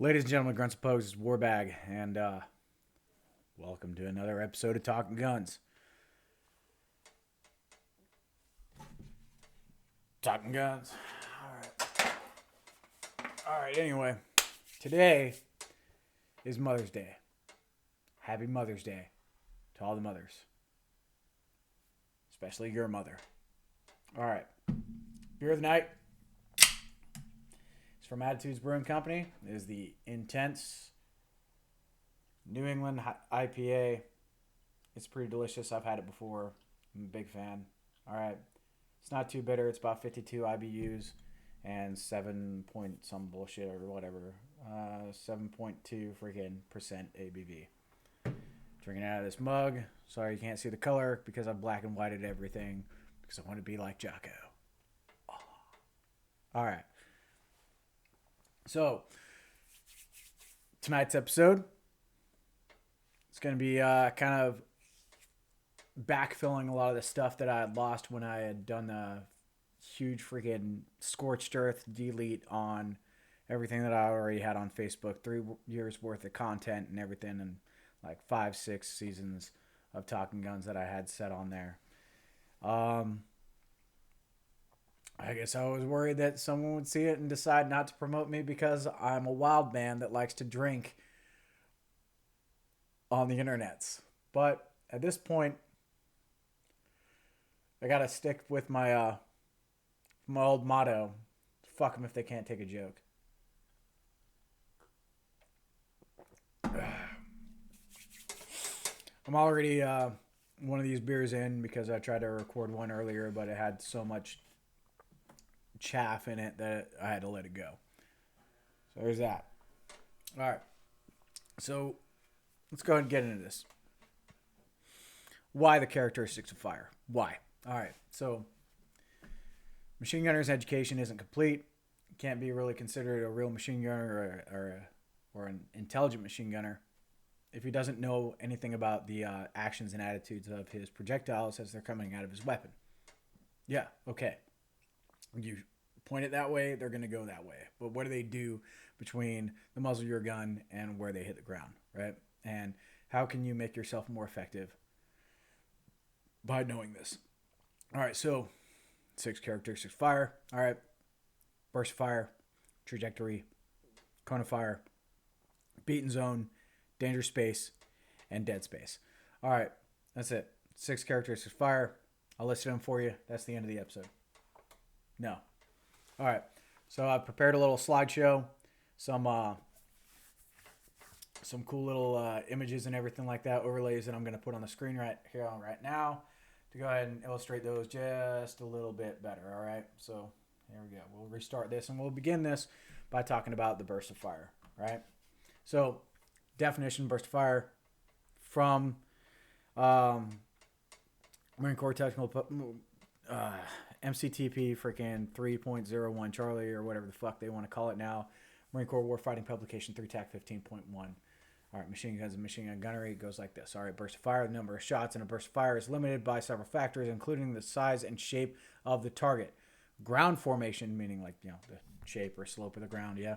Ladies and gentlemen, Grunts and Pogues, it's Warbag, and welcome to another episode of Talking Guns. Talking Guns. Alright, anyway. Today is Mother's Day. Happy Mother's Day to all the mothers. Especially your mother. Alright. Beer of the night. It's from Attitudes Brewing Company. It is the Intense New England IPA. It's pretty delicious. I've had it before. I'm a big fan. Alright. It's not too bitter. It's about 52 IBUs and 7 point some bullshit or whatever. 7.2 freaking percent ABV. Drinking out of this mug. Sorry you can't see the color because I've black and whited everything because I want to be like Jocko. Oh. Alright. So, tonight's episode, it's going to be kind of backfilling a lot of the stuff that I had lost when I had done the huge freaking scorched earth delete on everything that I already had on Facebook. 3 years worth of content and everything, and like 5-6 seasons of Talking Guns that I had set on there. I guess I was worried that someone would see it and decide not to promote me because I'm a wild man that likes to drink on the internets. But at this point, I gotta stick with my old motto: "Fuck them if they can't take a joke." I'm already one of these beers in because I tried to record one earlier, but it had so much chaff in it that I had to let it go. So there's that. All right. So let's go ahead and get into this. Why the characteristics of fire? Why? All right. So machine gunner's education isn't complete. Can't be really considered a real machine gunner or an intelligent machine gunner if he doesn't know anything about the actions and attitudes of his projectiles as they're coming out of his weapon. Yeah, okay. You point it that way, they're going to go that way. But what do they do between the muzzle of your gun and where they hit the ground, right? And how can you make yourself more effective by knowing this? All right, so 6 characteristics of fire. All right, burst of fire, trajectory, cone of fire, beaten zone, danger space, and dead space. All right, that's it. 6 characteristics of fire. I'll list them for you. That's the end of the episode. No. All right. So I've prepared a little slideshow, some cool little images and everything like that, overlays that I'm going to put on the screen right here right now to go ahead and illustrate those just a little bit better. All right. So here we go. We'll restart this and we'll begin this by talking about the burst of fire. Right. So definition: burst of fire from Marine Corps Technical MCTP freaking 3.01 Charlie or whatever the fuck they want to call it now. Marine Corps Warfighting Publication 3TAC 15.1. All right, machine guns and machine gun gunnery goes like this. All right, burst of fire. The number of shots in a burst of fire is limited by several factors, including the size and shape of the target. Ground formation, meaning like, the shape or slope of the ground, yeah.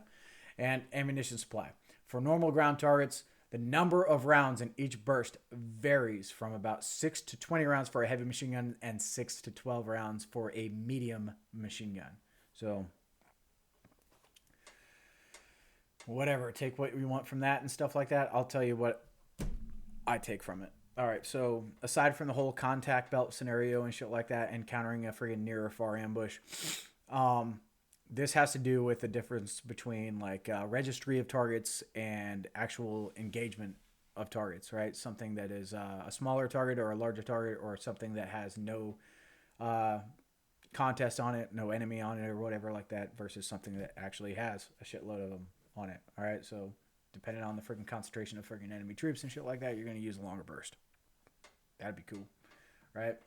And ammunition supply. For normal ground targets, the number of rounds in each burst varies from about 6 to 20 rounds for a heavy machine gun and 6 to 12 rounds for a medium machine gun. So, whatever. Take what you want from that and stuff like that. I'll tell you what I take from it. All right, so aside from the whole contact belt scenario and shit like that, and countering a friggin' near or far ambush, this has to do with the difference between like registry of targets and actual engagement of targets, right? Something that is a smaller target or a larger target, or something that has no contest on it, no enemy on it or whatever like that, versus something that actually has a shitload of them on it. All right, so depending on the freaking concentration of freaking enemy troops and shit like that, you're going to use a longer burst. That'd be cool, right?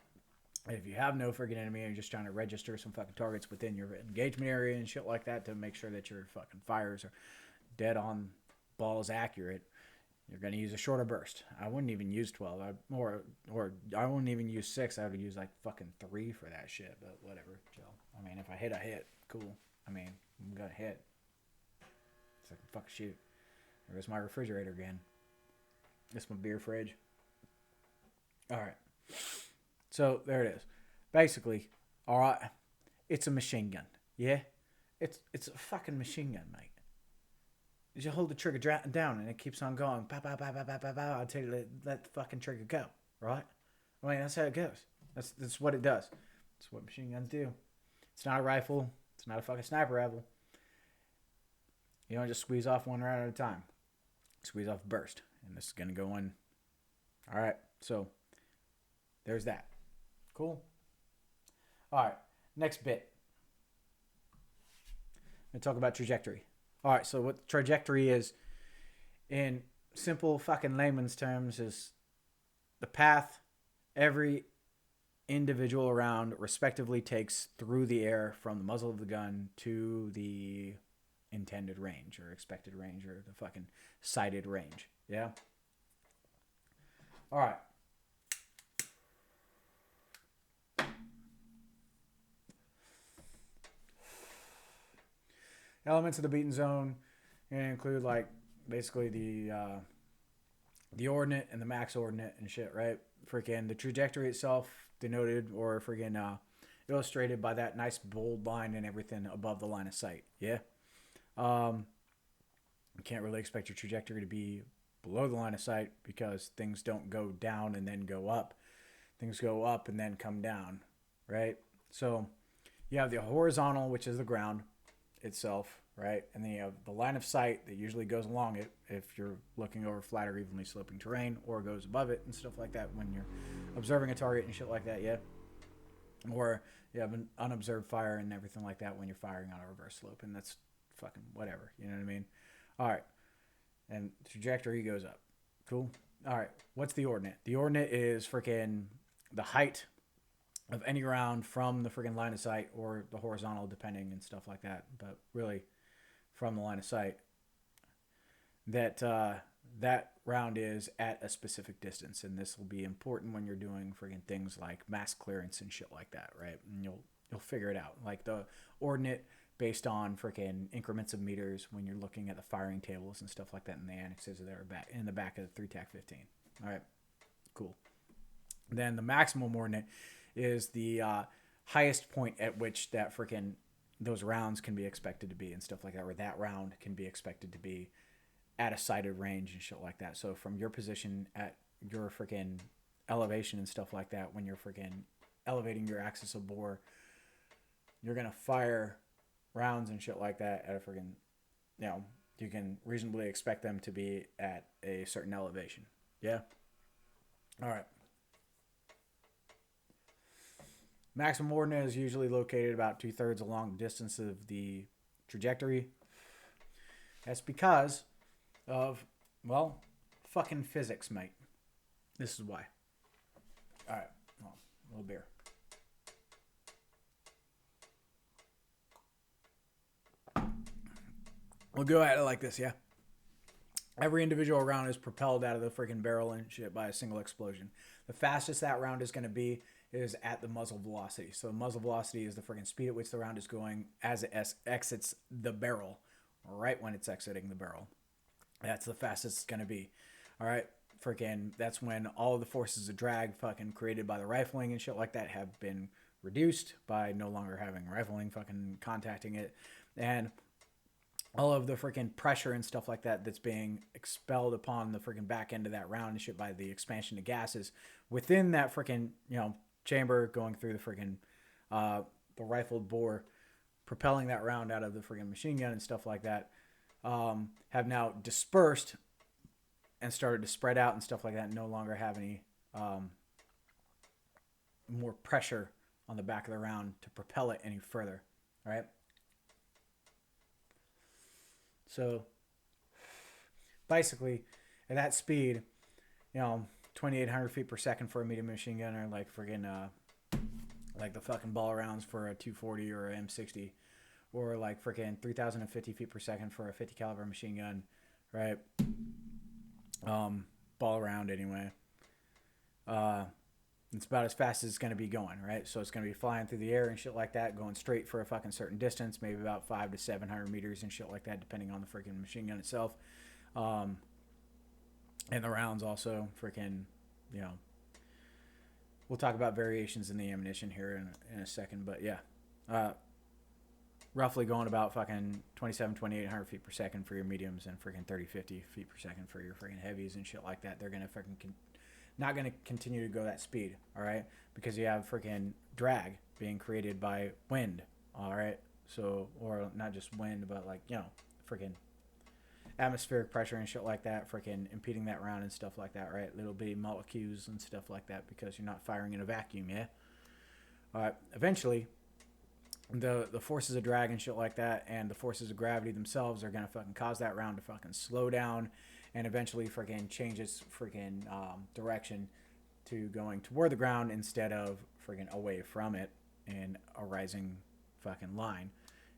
If you have no freaking enemy and you're just trying to register some fucking targets within your engagement area and shit like that to make sure that your fucking fires are dead on balls accurate, you're going to use a shorter burst. I wouldn't even use 12. Or I wouldn't even use 6. I would use like fucking 3 for that shit, but whatever. So, I mean, if I hit, I hit. Cool. I mean, I'm going to hit. So I can fucking shoot. There's my refrigerator again. It's my beer fridge. All right. So there it is. Basically, all right, it's a machine gun. Yeah? It's a fucking machine gun, mate. You hold the trigger down and it keeps on going. Pow, pow, pow, pow, pow, pow, pow, until you let the fucking trigger go, right? I mean, that's how it goes. That's what it does. That's what machine guns do. It's not a rifle. It's not a fucking sniper rifle. You don't just squeeze off one round at a time. Squeeze off a burst. And this is going to go in. All right. So there's that. Cool. All right. Next bit. I'm going to talk about trajectory. All right. So what trajectory is, in simple fucking layman's terms, is the path every individual round respectively takes through the air from the muzzle of the gun to the intended range or expected range or the fucking sighted range. Yeah? All right. Elements of the beaten zone include, like, basically the ordinate and the max ordinate and shit, right? Freaking the trajectory itself denoted or freaking illustrated by that nice bold line and everything above the line of sight. Yeah. You can't really expect your trajectory to be below the line of sight because things don't go down and then go up. Things go up and then come down, right? So you have the horizontal, which is the ground itself, right? And then you have the line of sight that usually goes along it if you're looking over flat or evenly sloping terrain, or goes above it and stuff like that when you're observing a target and shit like that, yeah? Or you have an unobserved fire and everything like that when you're firing on a reverse slope, and that's fucking whatever, you know what I mean? All right. And trajectory goes up. Cool. All right. What's the ordinate? The ordinate is freaking the height of any round from the freaking line of sight, or the horizontal, depending, and stuff like that. But really, from the line of sight, that that round is at a specific distance, and this will be important when you're doing freaking things like mass clearance and shit like that, right? And you'll figure it out. Like the ordinate based on freaking increments of meters when you're looking at the firing tables and stuff like that in the annexes that are back in the back of the 3TAC-15. All right, cool. Then the maximum ordinate is the highest point at which that freaking those rounds can be expected to be and stuff like that, or that round can be expected to be at a sighted range and shit like that. So from your position at your freaking elevation and stuff like that, when you're freaking elevating your axis of bore, you're gonna fire rounds and shit like that at a freaking, you know, you can reasonably expect them to be at a certain elevation. Yeah. All right. Maximum ordinate is usually located about 2/3 along the distance of the trajectory. That's because of, well, fucking physics, mate. This is why. All right. Well, a little beer. We'll go at it like this, yeah? Every individual round is propelled out of the freaking barrel and shit by a single explosion. The fastest that round is going to be is at the muzzle velocity. So the muzzle velocity is the freaking speed at which the round is going as it exits the barrel, right when it's exiting the barrel. That's the fastest it's going to be. All right? Freaking, that's when all of the forces of drag fucking created by the rifling and shit like that have been reduced by no longer having rifling fucking contacting it. And all of the freaking pressure and stuff like that that's being expelled upon the freaking back end of that round and shit by the expansion of gases within that freaking, you know, chamber going through the freaking the rifled bore, propelling that round out of the freaking machine gun and stuff like that, have now dispersed and started to spread out and stuff like that, and no longer have any more pressure on the back of the round to propel it any further. All right. So basically, at that speed, you know, 2,800 feet per second for a medium machine gun, or like friggin' like the fucking ball rounds for a 240 or a M60, or like freaking 3,050 feet per second for a 50 caliber machine gun, right? Ball around anyway. It's about as fast as it's going to be going, right? So it's going to be flying through the air and shit like that, going straight for a fucking certain distance, maybe about 500 to 700 meters and shit like that, depending on the freaking machine gun itself. Um, and the rounds also freaking, you know, we'll talk about variations in the ammunition here in a second, but yeah. Uh, Roughly going about fucking 27, 2800 feet per second for your mediums and freaking 30, 50 feet per second for your freaking heavies and shit like that. They're going to freaking not going to continue to go that speed, all right? Because you have freaking drag being created by wind, all right? So, or not just wind, but like, you know, freaking atmospheric pressure and shit like that, freaking impeding that round and stuff like that, right? Little bitty molecules and stuff like that because you're not firing in a vacuum, yeah? All right, eventually, the forces of drag and shit like that and the forces of gravity themselves are gonna fucking cause that round to fucking slow down and eventually freaking change its freaking direction to going toward the ground instead of freaking away from it in a rising fucking line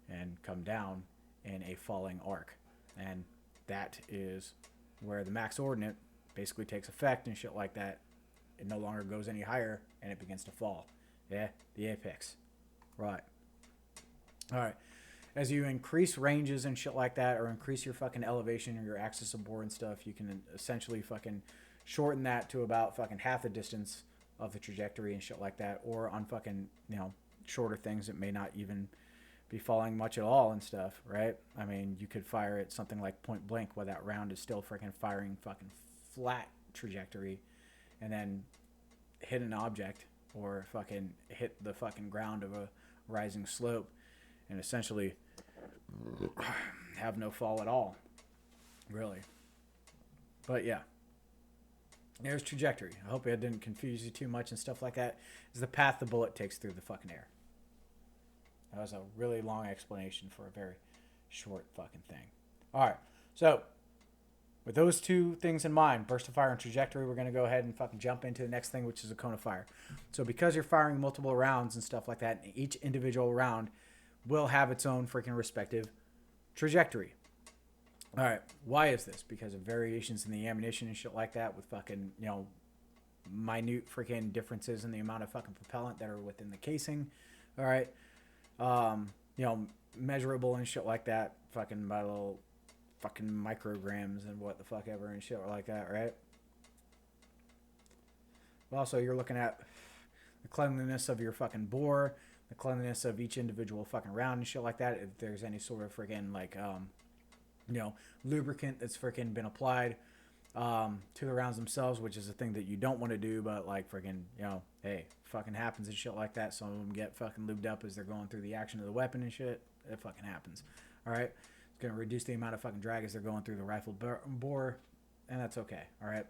and come down in a falling arc. And that is where the max ordinate basically takes effect and shit like that. It no longer goes any higher and it begins to fall. Yeah, the apex. Right. All right. As you increase ranges and shit like that, or increase your fucking elevation or your axis of bore and stuff, you can essentially fucking shorten that to about fucking half the distance of the trajectory and shit like that, or on fucking, you know, shorter things that may not even be falling much at all and stuff, right? I mean, you could fire at something like point blank where that round is still freaking firing fucking flat trajectory and then hit an object or fucking hit the fucking ground of a rising slope and essentially have no fall at all, really. But yeah, there's trajectory. I hope I didn't confuse you too much and stuff like that. Is the path the bullet takes through the fucking air. That was a really long explanation for a very short fucking thing. All right, so with those two things in mind, burst of fire and trajectory, we're going to go ahead and fucking jump into the next thing, which is a cone of fire. So because you're firing multiple rounds and stuff like that, each individual round will have its own freaking respective trajectory. All right, why is this? Because of variations in the ammunition and shit like that with fucking, you know, minute freaking differences in the amount of fucking propellant that are within the casing. All right. You know, measurable and shit like that, fucking by little fucking micrograms and what the fuck ever and shit like that, right? Also, you're looking at the cleanliness of your fucking bore, the cleanliness of each individual fucking round and shit like that. If there's any sort of freaking like, you know, lubricant that's freaking been applied to the rounds themselves, which is a thing that you don't want to do, but like freaking, you know, hey, fucking happens and shit like that. Some of them get fucking lubed up as they're going through the action of the weapon and shit. It fucking happens. All right, it's gonna reduce the amount of fucking drag as they're going through the rifle bore, and that's okay. All right,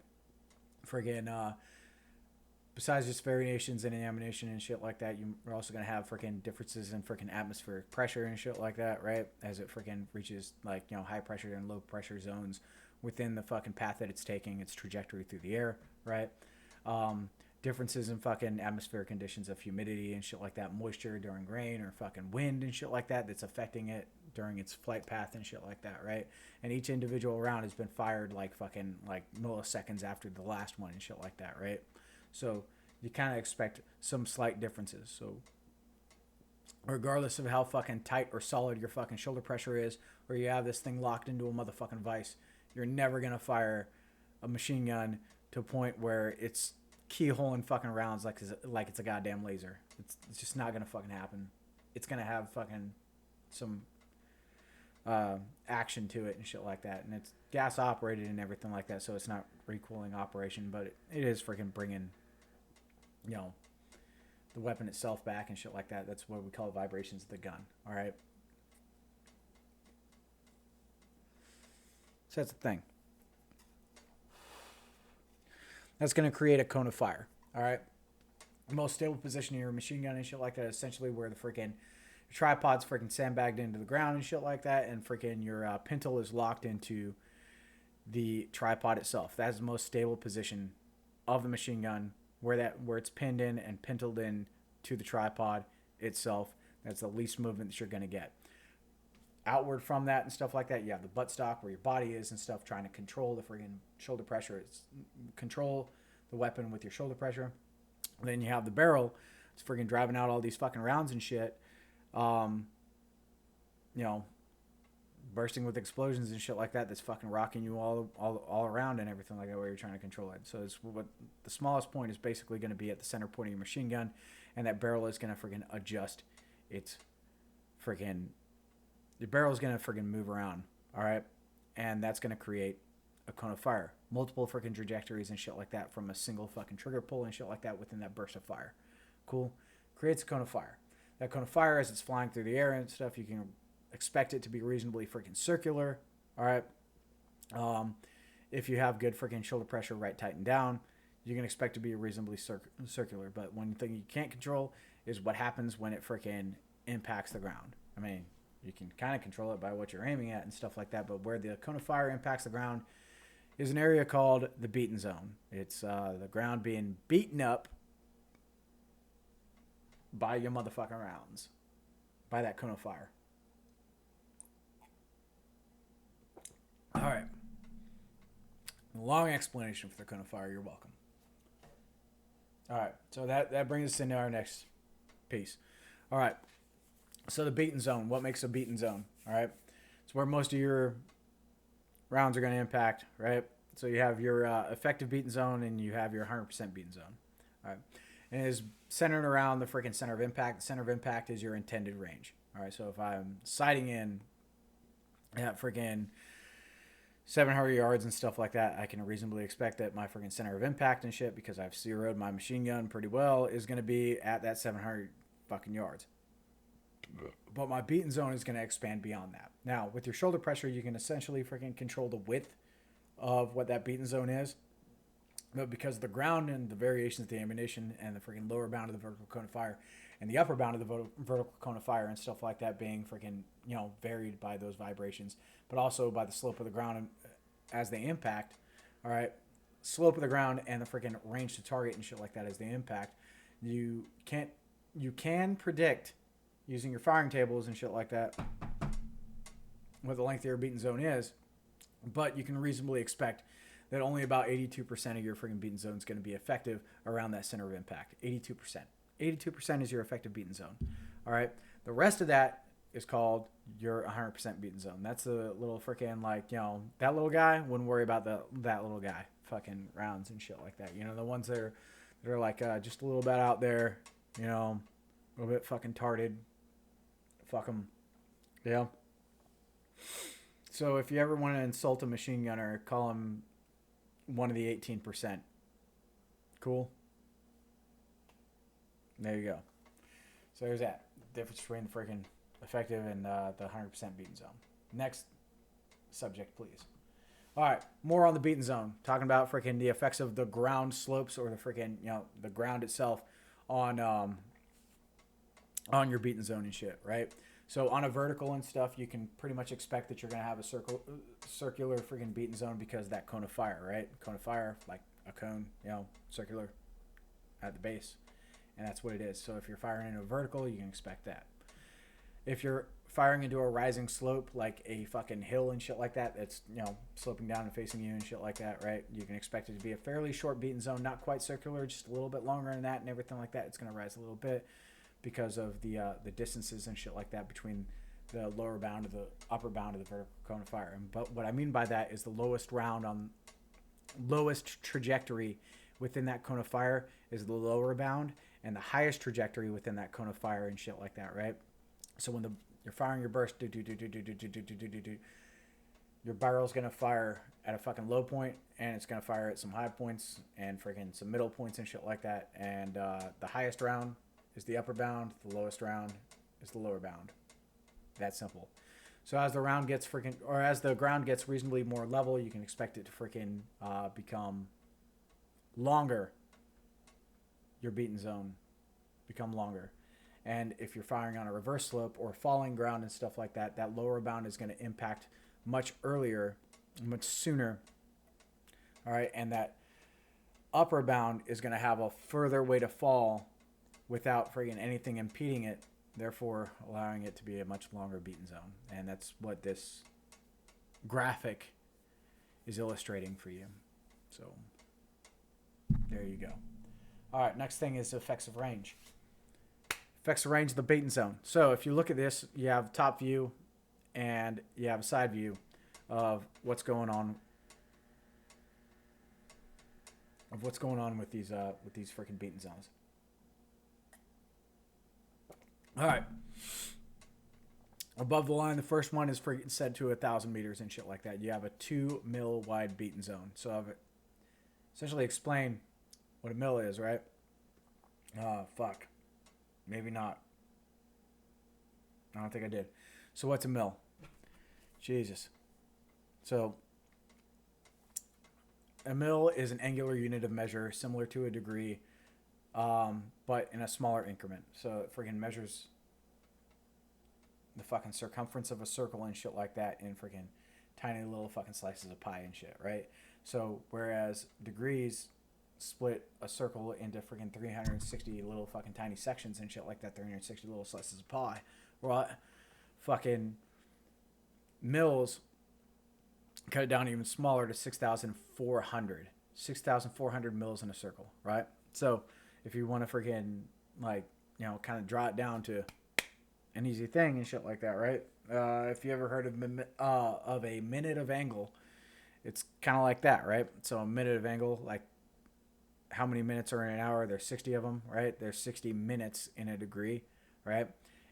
friggin' besides just variations in ammunition and shit like that, you're also gonna have freaking differences in freaking atmospheric pressure and shit like that, right? As it freaking reaches like, you know, high pressure and low pressure zones within the fucking path that it's taking, its trajectory through the air, right? Differences in fucking atmospheric conditions of humidity and shit like that, moisture during rain or fucking wind and shit like that that's affecting it during its flight path and shit like that, right? And each individual round has been fired like fucking like milliseconds after the last one and shit like that, right? So you kind of expect some slight differences. So regardless of how fucking tight or solid your fucking shoulder pressure is, or you have this thing locked into a motherfucking vise, you're never gonna fire a machine gun to a point where it's keyholing fucking rounds like it's a goddamn laser. It's just not gonna fucking happen. It's gonna have fucking some action to it and shit like that, and it's gas operated and everything like that, so it's not recoiling operation, but it is freaking bringing, you know, the weapon itself back and shit like that. That's what we call vibrations of the gun. All right. So that's the thing. That's going to create a cone of fire. All right. The most stable position in your machine gun and shit like that, essentially where the freaking tripod's freaking sandbagged into the ground and shit like that, and freaking your pintle is locked into the tripod itself. That's the most stable position of the machine gun, where it's pinned in and pintled in to the tripod itself. That's the least movement that you're going to get. Outward from that and stuff like that, you have the buttstock where your body is and stuff, trying to control the friggin' shoulder pressure. It's control the weapon with your shoulder pressure. And then you have the barrel. It's friggin' driving out all these fucking rounds and shit. You know, bursting with explosions and shit like that that's fucking rocking you all around and everything like that while you're trying to control it. So it's what the smallest point is basically going to be at the center point of your machine gun, and that barrel is going to freaking adjust its freaking, the barrel is going to freaking move around, all right? And that's going to create a cone of fire. Multiple freaking trajectories and shit like that from a single fucking trigger pull and shit like that within that burst of fire. Cool. Creates a cone of fire. That cone of fire, as it's flying through the air and stuff, you can expect it to be reasonably freaking circular. All right. If you have good freaking shoulder pressure right tightened down, you can expect to be reasonably circular. But one thing you can't control is what happens when it freaking impacts the ground. I mean, you can kind of control it by what you're aiming at and stuff like that. But where the cone of fire impacts the ground is an area called the beaten zone. It's the ground being beaten up by your motherfucking rounds, by that cone of fire. All right. Long explanation for the cone of fire. You're welcome. All right. So that brings us into our next piece. All right. So the beaten zone. What makes a beaten zone? All right. It's where most of your rounds are going to impact, right? So you have your effective beaten zone and you have your 100% beaten zone. All right. And it is centered around the freaking center of impact. The center of impact is your intended range. All right. So if I'm sighting in at freaking 700 yards and stuff like that, I can reasonably expect that my freaking center of impact and shit, because I've zeroed my machine gun pretty well, is going to be at that 700 fucking yards. But my beaten zone is going to expand beyond that. Now, with your shoulder pressure, you can essentially freaking control the width of what that beaten zone is. But because of the ground and the variations of the ammunition and the freaking lower bound of the vertical cone of fire and the upper bound of the vertical cone of fire and stuff like that being freaking, varied by those vibrations, but also by the slope of the ground as they impact, all right, slope of the ground and the freaking range to target and shit like that as they impact, you can predict using your firing tables and shit like that what the length of your beaten zone is, but you can reasonably expect that only about 82% of your freaking beaten zone is going to be effective around that center of impact. 82%. 82% is your effective beaten zone. All right. The rest of that is called your 100% beaten zone. That's the little freaking, that little guy. Wouldn't worry about that little guy fucking rounds and shit like that. The ones that are like just a little bit out there, a little bit fucking tarded. Fuck them. Yeah. So if you ever want to insult a machine gunner, call him one of the 18%. Cool. There you go. So there's that difference between the freaking effective and the 100% beaten zone. Next subject, please. All right, more on the beaten zone. Talking about freaking the effects of the ground slopes or the freaking the ground itself on your beaten zone and shit, right? So on a vertical and stuff, you can pretty much expect that you're going to have a circular freaking beaten zone because that cone of fire, right? Cone of fire, like a cone, circular at the base. And that's what it is. So if you're firing into a vertical, you can expect that. If you're firing into a rising slope, like a fucking hill and shit like that, that's, sloping down and facing you and shit like that, right? You can expect it to be a fairly short beaten zone, not quite circular, just a little bit longer than that and everything like that. It's going to rise a little bit because of the distances and shit like that between the lower bound of the upper bound of the vertical cone of fire. But what I mean by that is the lowest trajectory within that cone of fire is the lower bound, and the highest trajectory within that cone of fire and shit like that, right? So when you're firing your burst, your barrel's gonna fire at a fucking low point, and it's gonna fire at some high points and freaking some middle points and shit like that. And the highest round is the upper bound, the lowest round is the lower bound. That simple. So as the round gets as the ground gets reasonably more level, you can expect it to freaking become longer. Your beaten zone become longer. And if you're firing on a reverse slope or falling ground and stuff like that, that lower bound is going to impact much earlier, much sooner. All right. And that upper bound is going to have a further way to fall without friggin' anything impeding it, therefore allowing it to be a much longer beaten zone. And that's what this graphic is illustrating for you. So there you go. All right, next thing is effects of range. Effects of range of the beaten zone. So if you look at this, you have top view and you have a side view of what's going on with these freaking beaten zones. All right. Above the line, the first one is set to 1,000 meters and shit like that. You have a 2 mil wide beaten zone. So I've essentially explained what a mil is, right? Fuck. Maybe not. I don't think I did. So what's a mil? Jesus. So a mil is an angular unit of measure similar to a degree, but in a smaller increment. So it freaking measures the fucking circumference of a circle and shit like that in freaking tiny little fucking slices of pie and shit, right? So whereas degrees split a circle into freaking 360 little fucking tiny sections and shit like that, 360 little slices of pie, well, fucking mils cut it down even smaller to 6,400 mils in a circle, right? So if you want to freaking kind of draw it down to an easy thing and shit like that, right? If you ever heard of a minute of angle, it's kind of like that, right? So a minute of angle, like how many minutes are in an hour? There's 60 of them, right? There's 60 minutes in a degree, right?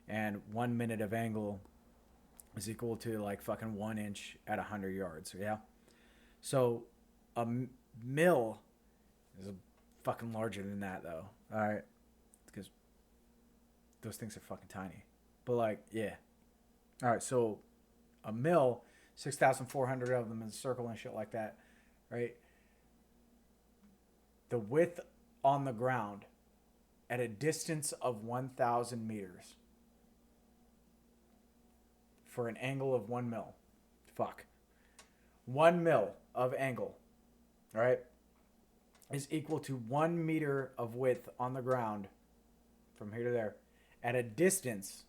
And 1 minute of angle is equal to like fucking 1 inch at 100 yards, yeah? So a mil is fucking larger than that, though, all right? Because those things are fucking tiny. But like, yeah. All right, so a mil, 6,400 of them in a circle and shit like that, right? The width on the ground at a distance of 1,000 meters for an angle of 1 mil. Fuck. 1 mil of angle, all right, is equal to 1 meter of width on the ground from here to there at a distance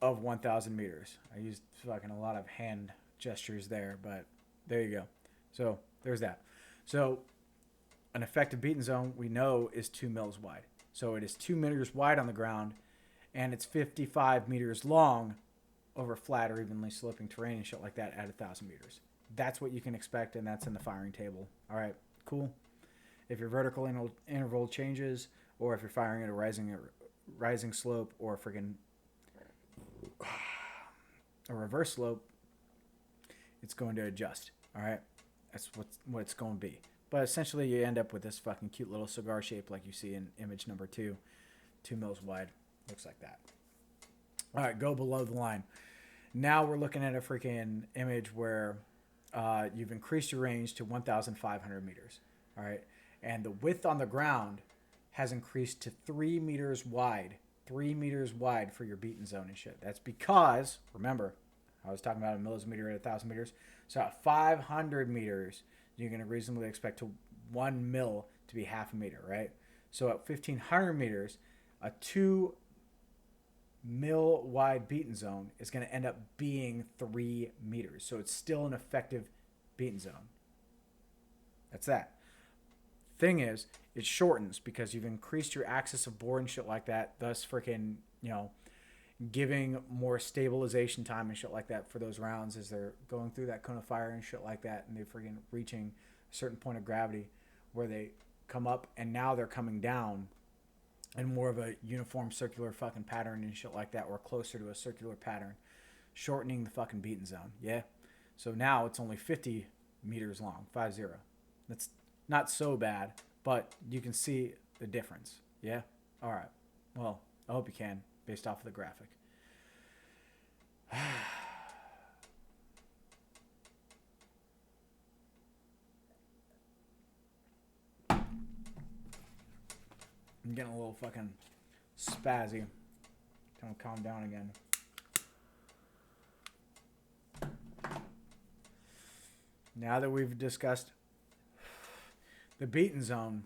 of 1,000 meters. I used fucking a lot of hand gestures there, but there you go. So there's that. So an effective beaten zone we know is 2 mils wide. So it is 2 meters wide on the ground, and it's 55 meters long over flat or evenly sloping terrain and shit like that at 1,000 meters. That's what you can expect, and that's in the firing table. All right, cool. If your vertical interval changes, or if you're firing at a rising slope, or a freaking a reverse slope, it's going to adjust. All right, that's what it's going to be. But essentially, you end up with this fucking cute little cigar shape like you see in image number 2, 2 mils wide. Looks like that. All right, go below the line. Now we're looking at a freaking image where you've increased your range to 1,500 meters. All right, and the width on the ground has increased to 3 meters wide. 3 meters wide for your beaten zone and shit. That's because, remember, I was talking about a millimeter at 1,000 meters. So at 500 meters, you're going to reasonably expect 1 mil to be half a meter, right? So at 1,500 meters, a 2 mil wide beaten zone is going to end up being 3 meters. So it's still an effective beaten zone. That's that. Thing is, it shortens because you've increased your axis of bore and shit like that, thus freaking, giving more stabilization time and shit like that for those rounds as they're going through that cone of fire and shit like that, and they're freaking reaching a certain point of gravity where they come up and now they're coming down in more of a uniform circular fucking pattern and shit like that, or closer to a circular pattern, shortening the fucking beaten zone. Yeah. So now it's only 50 meters long, 50. That's not so bad, but you can see the difference. Yeah. All right. Well, I hope you can, based off of the graphic. I'm getting a little fucking spazzy. Trying to calm down again. Now that we've discussed the beaten zone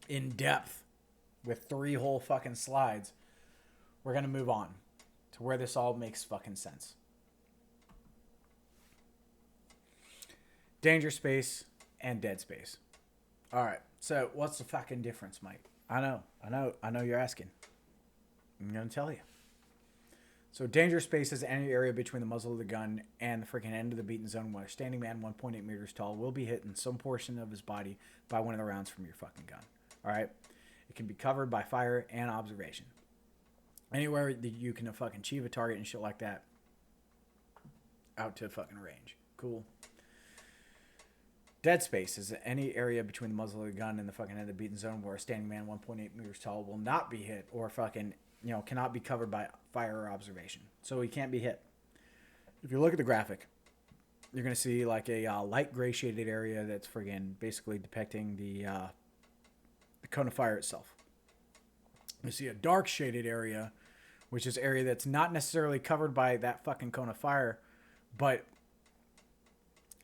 in depth with 3 whole fucking slides, we're going to move on to where this all makes fucking sense. Danger space and dead space. All right. So what's the fucking difference, Mike? I know you're asking. I'm going to tell you. So danger space is any area between the muzzle of the gun and the freaking end of the beaten zone where a standing man 1.8 meters tall will be hit in some portion of his body by one of the rounds from your fucking gun. All right? It can be covered by fire and observation. Anywhere that you can fucking achieve a target and shit like that out to fucking range. Cool. Dead space is any area between the muzzle of the gun and the fucking end of the beaten zone where a standing man 1.8 meters tall will not be hit or fucking, cannot be covered by fire or observation. So he can't be hit. If you look at the graphic, you're going to see like a light gray shaded area that's friggin' basically depicting the cone of fire itself. You see a dark shaded area, which is area that's not necessarily covered by that fucking cone of fire, but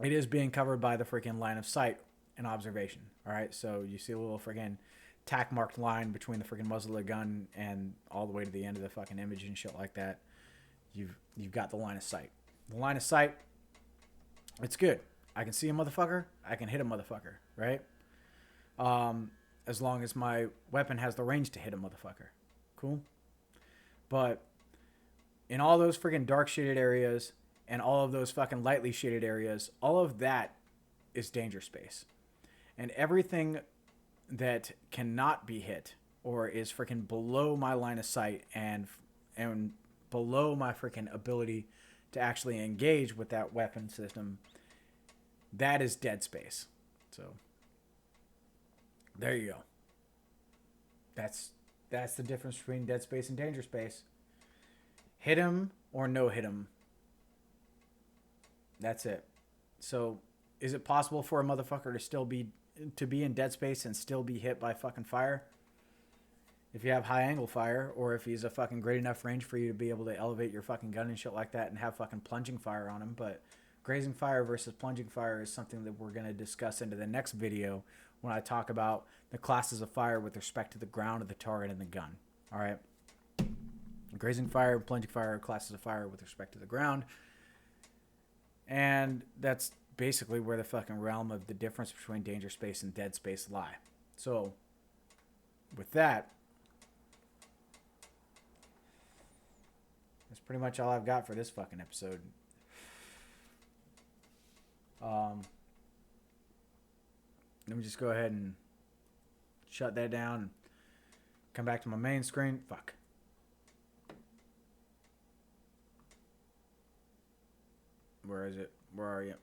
it is being covered by the freaking line of sight and observation. All right, so you see a little freaking tack marked line between the freaking muzzle of the gun and all the way to the end of the fucking image and shit like that. You've got the line of sight. The line of sight, it's good. I can see a motherfucker. I can hit a motherfucker, right? As long as my weapon has the range to hit a motherfucker. Cool? But in all those freaking dark shaded areas and all of those fucking lightly shaded areas, all of that is danger space. And everything that cannot be hit or is freaking below my line of sight and below my freaking ability to actually engage with that weapon system, that is dead space. So there you go. That's the difference between dead space and danger space. Hit him or no hit him. That's it. So, is it possible for a motherfucker to be in dead space and still be hit by fucking fire? If you have high angle fire, or if he's a fucking great enough range for you to be able to elevate your fucking gun and shit like that and have fucking plunging fire on him. But grazing fire versus plunging fire is something that we're going to discuss into the next video when I talk about the classes of fire with respect to the ground of the target and the gun. All right. Grazing fire and plunging fire are classes of fire with respect to the ground. And that's basically where the fucking realm of the difference between danger space and dead space lie. So, with that, that's pretty much all I've got for this fucking episode. Let me just go ahead and shut that down and come back to my main screen. Fuck. Where is it? Where are you?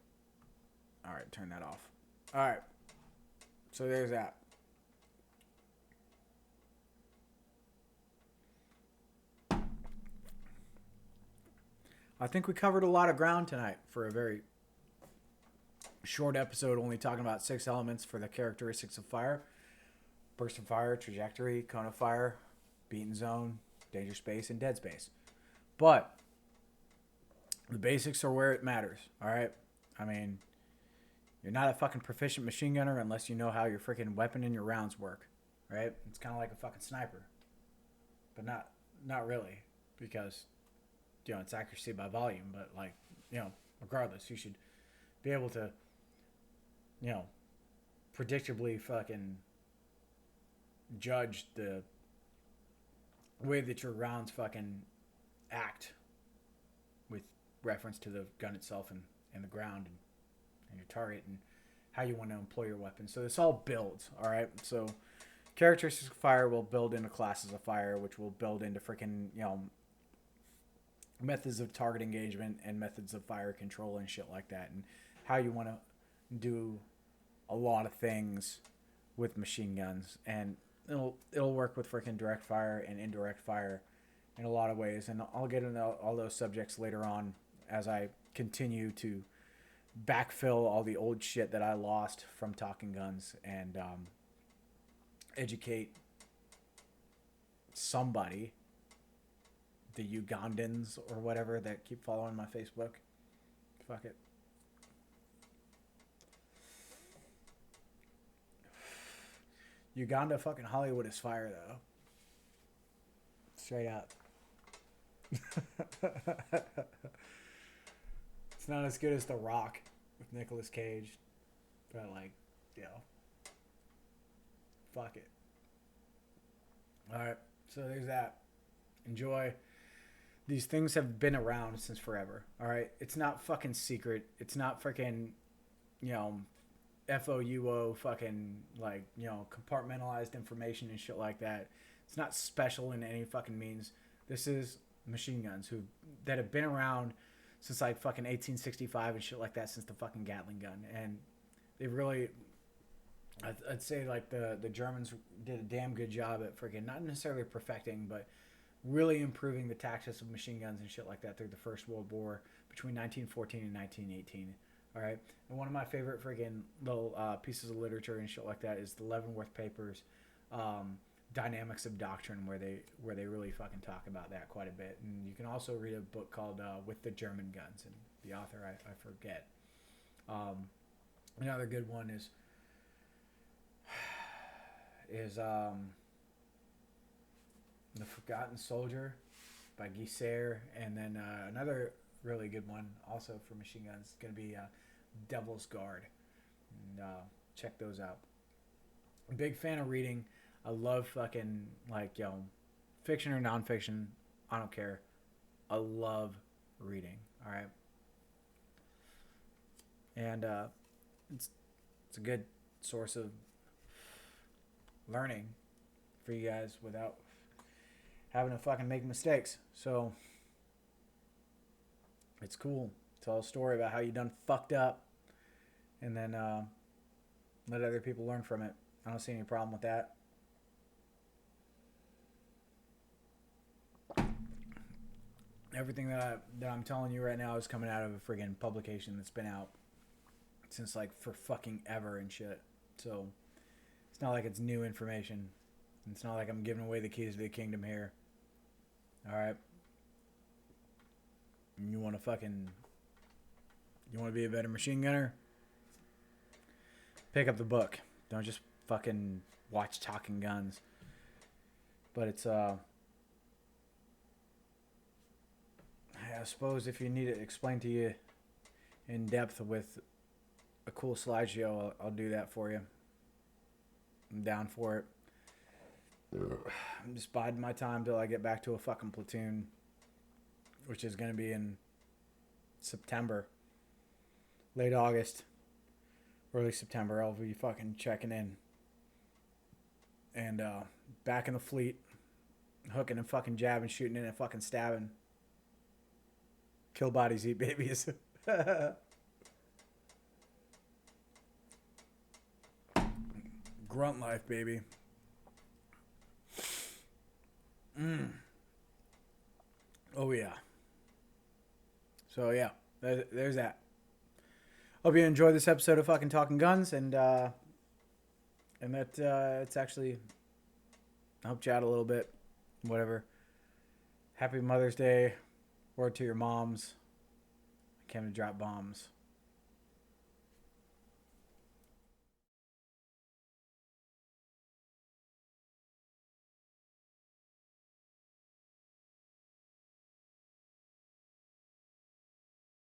Alright, turn that off. Alright. So there's that. I think we covered a lot of ground tonight for a very short episode, only talking about 6 elements for the characteristics of fire. Burst of fire, trajectory, cone of fire, beaten zone, danger space, and dead space. But the basics are where it matters, all right? I mean, you're not a fucking proficient machine gunner unless you know how your freaking weapon and your rounds work, right? It's kind of like a fucking sniper, but not really, because, it's accuracy by volume, but, like, regardless, you should be able to, predictably fucking judge the way that your rounds fucking act with reference to the gun itself and the ground and your target and how you want to employ your weapon. So this all builds, all right? So characteristics of fire will build into classes of fire, which will build into freaking, methods of target engagement and methods of fire control and shit like that, and how you want to do a lot of things with machine guns. And it'll work with freaking direct fire and indirect fire in a lot of ways, and I'll get into all those subjects later on as I continue to backfill all the old shit that I lost from talking guns and educate somebody, the Ugandans or whatever that keep following my Facebook. Fuck it. Uganda fucking Hollywood is fire though. Straight up. It's not as good as The Rock with Nicolas Cage, but fuck it. Alright, so there's that. Enjoy These things have been around since forever. All right, it's not fucking secret. It's not freaking, you know, FOUO fucking like, you know, compartmentalized information and shit like that. It's not special in any fucking means. This is machine guns that have been around since like fucking 1865 and shit like that, since the fucking Gatling gun. And they really, I'd say like the Germans did a damn good job at freaking not necessarily perfecting, but really improving the tactics of machine guns and shit like that through the First World War between 1914 and 1918. All right, and one of my favorite freaking little pieces of literature and shit like that is the Leavenworth Papers, Dynamics of Doctrine, where they really fucking talk about that quite a bit. And you can also read a book called With the German Guns, and the author I forget. Another good one is The Forgotten Soldier by Guy Serre, and then another really good one also for machine guns is going to be Devil's Guard. And check those out. Big fan of reading. I love fucking like, yo, fiction or nonfiction, I don't care. I love reading. All right, and it's a good source of learning for you guys without having to fucking make mistakes. So it's cool. Tell a story about how you done fucked up, and then let other people learn from it. I don't see any problem with that. Everything that I'm telling you right now is coming out of a friggin' publication that's been out since like for fucking ever and shit. So it's not like it's new information. It's not like I'm giving away the keys to the kingdom here. All right. You want to be a better machine gunner? Pick up the book. Don't just fucking watch Talking Guns. But it's I suppose if you need it explained to you in depth with a cool slideshow, I'll do that for you. I'm down for it. I'm just biding my time till I get back to a fucking platoon, which is going to be in September. Late August. Early September. I'll be fucking checking in. And back in the fleet. Hooking and fucking jabbing, shooting in and fucking stabbing. Kill bodies, eat babies. Grunt life, baby. Oh, yeah. So, yeah. There's that. Hope you enjoyed this episode of fucking Talking Guns. And that it's actually helped you out a little bit. Whatever. Happy Mother's Day. Word to your moms. I came to drop bombs.